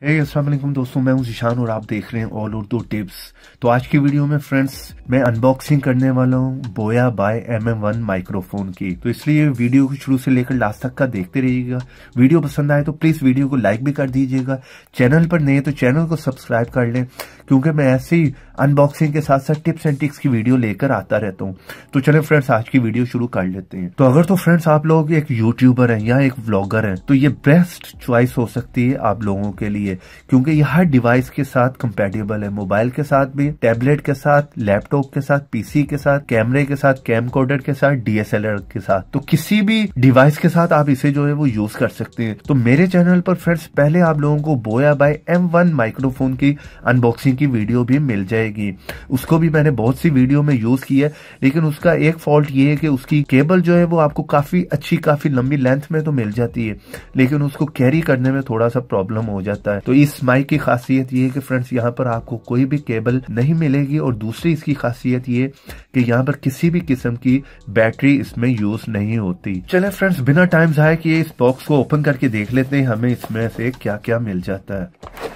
अस्सलाम वालेकुम दोस्तों, मैं हूं ज़ीशान और आप देख रहे हैं ऑल उर्दू टिप्स। तो आज की वीडियो में फ्रेंड्स मैं अनबॉक्सिंग करने वाला हूं बोया बाय MM1 माइक्रोफोन की। तो इसलिए वीडियो को शुरू से लेकर लास्ट तक का देखते रहिएगा। वीडियो पसंद आए तो प्लीज वीडियो को लाइक भी कर दीजिएगा। चैनल पर नए तो चैनल को सब्सक्राइब कर लें, क्योंकि मैं ऐसे ही अनबॉक्सिंग के साथ साथ टिप्स एंड ट्रिक्स की वीडियो लेकर आता रहता हूँ। तो चलें फ्रेंड्स आज की वीडियो शुरू कर लेते हैं। तो अगर तो फ्रेंड्स आप लोग एक यूट्यूबर हैं या एक व्लॉगर हैं तो ये बेस्ट चॉइस हो सकती है आप लोगों के लिए, क्योंकि ये हर डिवाइस के साथ कंपैटिबल है। मोबाइल के साथ भी, टैबलेट के साथ, लैपटॉप के साथ, पीसी के साथ, कैमरे के साथ, कैमकॉर्डर के साथ, DSLR के साथ, तो किसी भी डिवाइस के साथ आप इसे जो है वो यूज कर सकते हैं। तो मेरे चैनल पर फ्रेंड्स पहले आप लोगों को बोया बाय M1 माइक्रोफोन की अनबॉक्सिंग की वीडियो भी मिल जाएगी। उसको भी मैंने बहुत सी वीडियो में यूज किया है, लेकिन उसका एक फॉल्ट ये है कि उसकी केबल जो है वो आपको काफी लंबी लेंथ में तो मिल जाती है, लेकिन उसको कैरी करने में थोड़ा सा प्रॉब्लम हो जाता है। तो इस माइक की खासियत ये है कि फ्रेंड्स यहाँ पर आपको कोई भी केबल नहीं मिलेगी, और दूसरी इसकी खासियत ये कि यहाँ पर किसी भी किस्म की बैटरी इसमें यूज नहीं होती। चले फ्रेंड्स बिना टाइम जाए कि इस बॉक्स को ओपन करके देख लेते हैं हमें इसमें से क्या क्या मिल जाता है।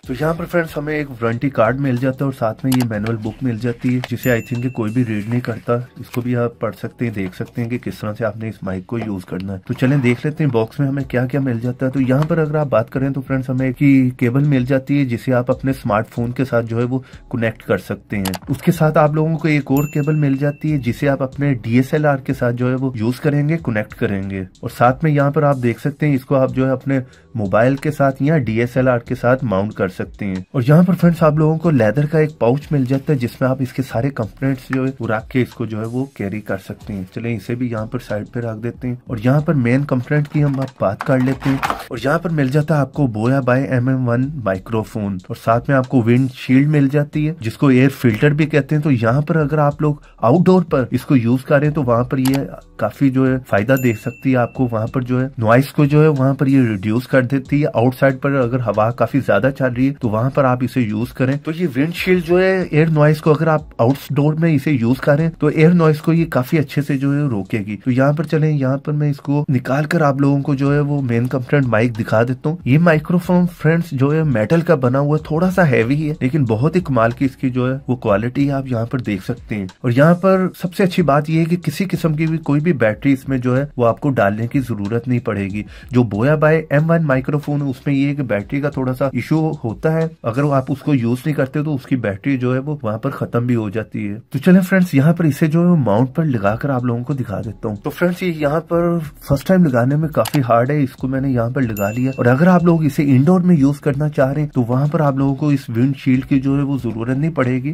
तो यहाँ पर फ्रेंड्स हमें एक वारंटी कार्ड मिल जाता है और साथ में ये मैनुअल बुक मिल जाती है, जिसे आई थिंक कोई भी रीड नहीं करता। इसको भी आप पढ़ सकते हैं, देख सकते हैं कि किस तरह से आपने इस माइक को यूज करना है। तो चलें देख लेते हैं बॉक्स में हमें क्या क्या मिल जाता है। तो यहाँ पर अगर आप बात करें तो फ्रेंड्स हमें की केबल मिल जाती है, जिसे आप अपने स्मार्टफोन के साथ जो है वो कनेक्ट कर सकते हैं। उसके साथ आप लोगों को एक और केबल मिल जाती है, जिसे आप अपने DSLR के साथ जो है वो यूज करेंगे, कनेक्ट करेंगे। और साथ में यहाँ पर आप देख सकते हैं इसको आप जो है अपने मोबाइल के साथ या DSLR के साथ माउंट कर सकते हैं। और यहाँ पर फ्रेंड्स आप लोगों को लेदर का एक पाउच मिल जाता है, जिसमें आप इसके सारे कंपोनेंट्स जो है वो रख के इसको जो है वो कैरी कर सकते हैं। चलें इसे भी यहाँ पर साइड पे रख देते हैं और यहाँ पर मेन कंपोनेंट की हम बात कर लेते हैं। और यहाँ पर मिल जाता है आपको बोया बाय MM1 माइक्रोफोन, और साथ में आपको विंड शील्ड मिल जाती है, जिसको एयर फिल्टर भी कहते हैं। तो यहाँ पर अगर आप लोग आउटडोर पर इसको यूज करें तो वहां पर ये काफी जो है फायदा दे सकती है आपको। वहां पर जो है नॉइस को जो है वहां पर ये रिड्यूस कर देती है। आउटसाइड पर अगर हवा काफी ज्यादा चल रही है तो वहां पर आप इसे यूज करें तो ये विंडशील्ड जो है एयर नॉइस को, अगर आप आउटडोर में इसे यूज करें तो एयर नॉइस को ये काफी अच्छे से जो है रोकेगी। तो यहाँ पर चलें, यहाँ पर मैं इसको निकाल कर आप लोगों को जो है वो मेन कंपोनेंट माइक दिखा देता हूँ। ये माइक्रोफोन फ्रेंड्स जो है मेटल का बना हुआ, थोड़ा सा हैवी है, लेकिन बहुत ही कमाल की इसकी जो है वो क्वालिटी आप यहाँ पर देख सकते हैं। और यहाँ पर सबसे अच्छी बात यह है कि किसी किस्म की भी कोई भी बैटरी इसमें जो है वो आपको डालने की जरूरत नहीं पड़ेगी। जो बोया बाय M1 माइक्रोफोन है उसमें ये है कि बैटरी का थोड़ा सा इशू होता है, अगर आप उसको यूज नहीं करते तो उसकी बैटरी जो है वो वहां पर खत्म भी हो जाती है। तो चलें फ्रेंड्स यहाँ पर इसे जो है माउंट पर लगाकर आप लोगों को दिखा देता हूँ। तो फ्रेंड्स ये यहाँ पर फर्स्ट टाइम लगाने में काफी हार्ड है, इसको मैंने यहाँ पर लगा लिया। और अगर आप लोग इसे इंडोर में यूज करना चाह रहे हैं तो वहां पर आप लोगों को इस विंड शील्ड की जो है वो जरूरत नहीं पड़ेगी।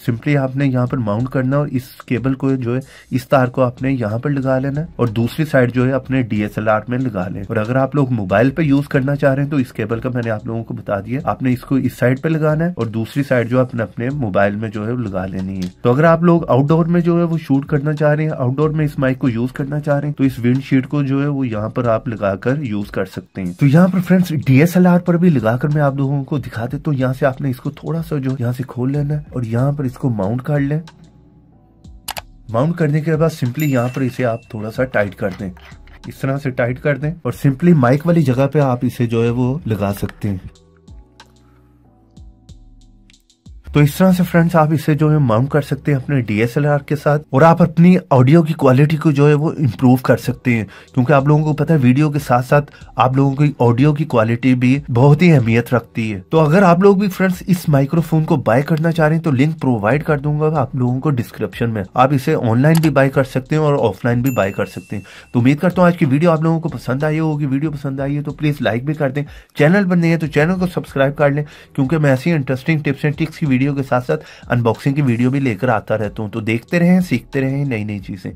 सिंपली आपने यहाँ पर माउंट करना और इस केबल को जो है इस तार को आपने यहाँ पर लगा लेना और दूसरी साइड जो है अपने DSLR में लगा लें। और अगर आप लोग मोबाइल पे यूज करना चाह रहे हैं तो इस केबल का मैंने आप लोगों को बता दिया, आपने इसको इस साइड पे लगाना है और दूसरी साइड जो अपने अपने मोबाइल में जो है लगा लेनी है। तो अगर आप लोग आउटडोर में जो है वो शूट करना चाह रहे हैं, आउटडोर में इस माइक को यूज करना चाह रहे हैं, तो इस विंड शीट को जो है वो यहाँ पर आप लगाकर यूज कर सकते हैं। तो यहाँ पर फ्रेंड्स DSLR पर भी लगाकर मैं आप लोगों को दिखा देता हूँ। यहाँ से आपने इसको थोड़ा सा जो यहाँ से खोल लेना है और यहाँ पर इसको माउंट कर लें। माउंट करने के बाद सिंपली यहाँ पर इसे आप थोड़ा सा टाइट कर दें, इस तरह से टाइट कर दें और सिंपली माइक वाली जगह पे आप इसे जो है वो लगा सकते हैं। तो इस तरह से फ्रेंड्स आप इसे जो है माउंट कर सकते हैं अपने DSLR के साथ, और आप अपनी ऑडियो की क्वालिटी को जो है वो इम्प्रूव कर सकते हैं, क्योंकि आप लोगों को पता है वीडियो के साथ साथ आप लोगों की ऑडियो की क्वालिटी भी बहुत ही अहमियत रखती है। तो अगर आप लोग भी फ्रेंड्स इस माइक्रोफोन को बाय करना चाह रहे हैं तो लिंक प्रोवाइड कर दूंगा आप लोगों को डिस्क्रिप्शन में। आप इसे ऑनलाइन भी बाय कर सकते हैं और ऑफलाइन भी बाय कर सकते हैं। तो उम्मीद करता हूँ आज की वीडियो आप लोगों को पसंद आई होगी। वीडियो पसंद आई है तो प्लीज लाइक भी कर दें। चैनल पर नहीं है तो चैनल को सब्सक्राइब कर लें, क्योंकि मैं ऐसी इंटरेस्टिंग टिप्स एंड ट्रिक्स की वीडियो के साथ साथ अनबॉक्सिंग की वीडियो भी लेकर आता रहता हूँ। तो देखते रहें, सीखते रहें नई नई चीजें।